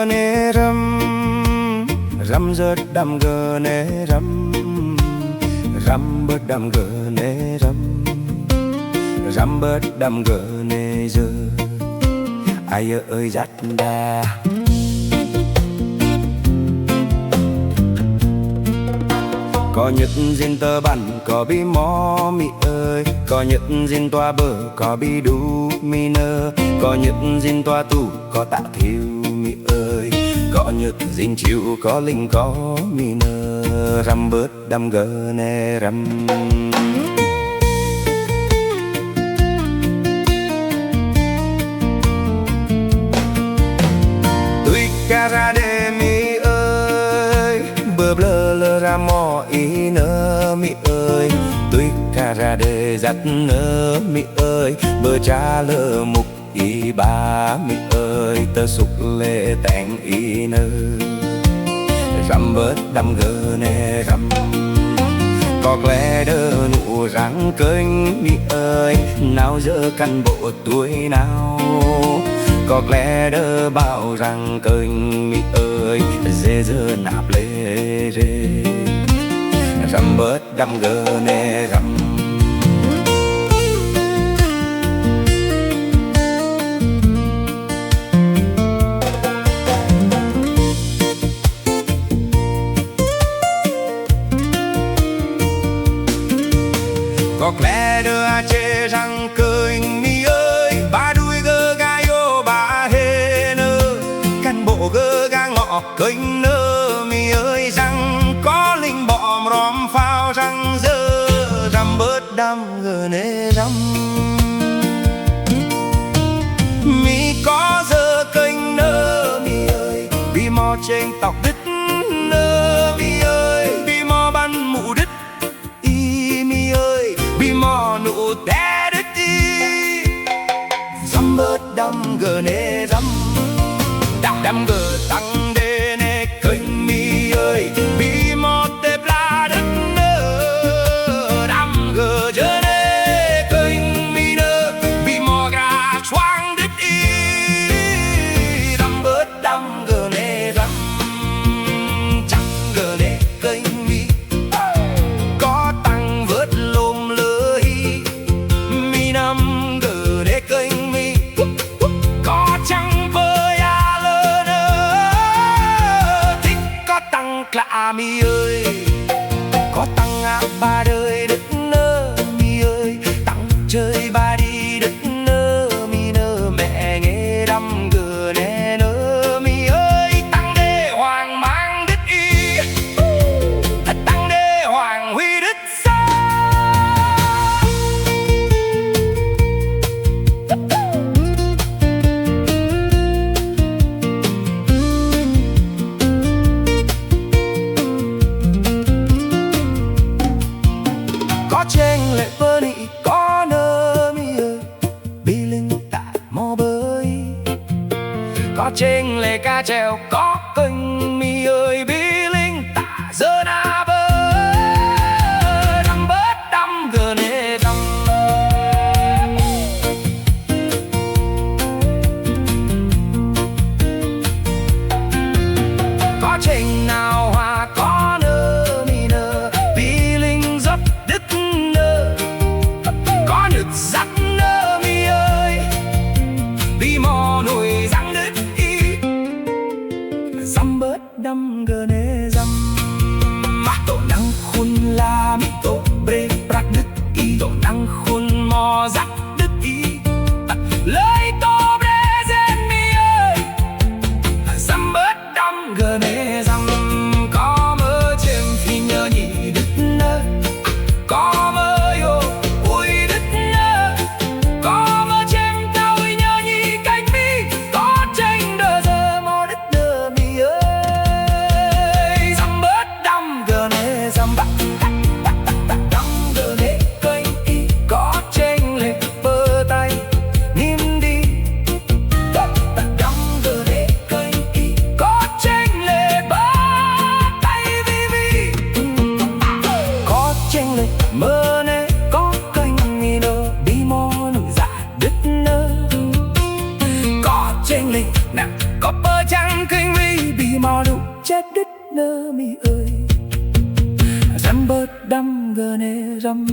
nê răm rớt đam gờ nê răm bớt đam gờ nê răm bớt đam gờ nê giờ ai ơi dắt đà. Có nhật dinh tơ bắn có bi mò mi ơi, có nhật dinh toa bờ có bi đu mi nơ, có nhật dinh toa tù có tạ thiêu mi ơi, có nhật dinh chịu có linh có mi nơ răm bớt đam gờ nè răm. Tui cara de mi ơi bơ blơ lơ ra mò ý nơ mi ơi, tui cara de dắt nơ mi ơi bơ cha lơ mục ý ba mi ơi tơ sục lệ tẹn ý nơ răm bớt đam gờ nè răm. Có lẽ đơ nụ răng kênh mi ơi nào giờ căn bộ tuổi nào, có lẽ đơ bao rằng kênh mi ơi dê dơ nạp lê rê răm bớt đam gờ nè răm. Có lẽ đưa chê răng kênh mi ơi ba đuôi gơ ga yo ba hê nơ căn bộ gơ ga ngọ kênh nơ mi ơi răng có linh bọm ròm phao răng dơ răm bớt đam gờ nê răm. Mi có dơ kênh nơ mi ơi bi mò trên tóc đứt nơ mi ơi bi mò bắn mụ đứt y mi ơi bi mò nụ té đứt đi răm bớt đam gờ nê răm. Đam gờ tăng đê nê kênh mi ơi bi mò tê pla đứt nơ đam gờ chơ nê kênh mi nơ bi mò gà choang đứt đi răm bớt đam gờ nê răm. Chẳng gờ nê kênh mi có tăng vớt lôm lơ hi mi năm gờ nê kênh mi có chẳng bơi à lơ nơ thích có tăng lạ mi ơi có tăng à ba đời đất nơ mi ơi tăng chơi ba đi đất nơ mi nơ mẹ nghe đam gờ nè nơ mi ơi tăng đê hoàng mang đứt y tăng đê hoàng huy đứt xa. Có chênh lệ bơ nị có nơ mi ơi bi linh tại mò bơi, có chênh lệ ca treo có kênh mi ơi bi linh tạ dơ na bơ đam bớt đam gờ nê đam. Có chênh nào hòa có nơ mi nơ bi linh dấp đứt nơ có nực dắt nơ mi ơi bi mò nồi răng đứt y răm bớt đam gờ nê răm. Mà tổ năng khôn la mi tổ bê bạc đứt y tổ năng khôn mò dắt đứt y lời tổ bê dên mi ơi răm bớt đam gờ nê răm. Có mơ chêm phi nhớ nhị đứt nơ có mơ yo ui đứt nơ có mơ chêm tao ui nhớ nhị cánh mi có tranh đờ giờ mò đứt nơ mi ơi răm bớt đam gờ nê răm bạc đam gờ nê kênh y có tranh lệ bơ tay nim đi đam gờ nê kênh y có tranh lệ răm gờ nê răm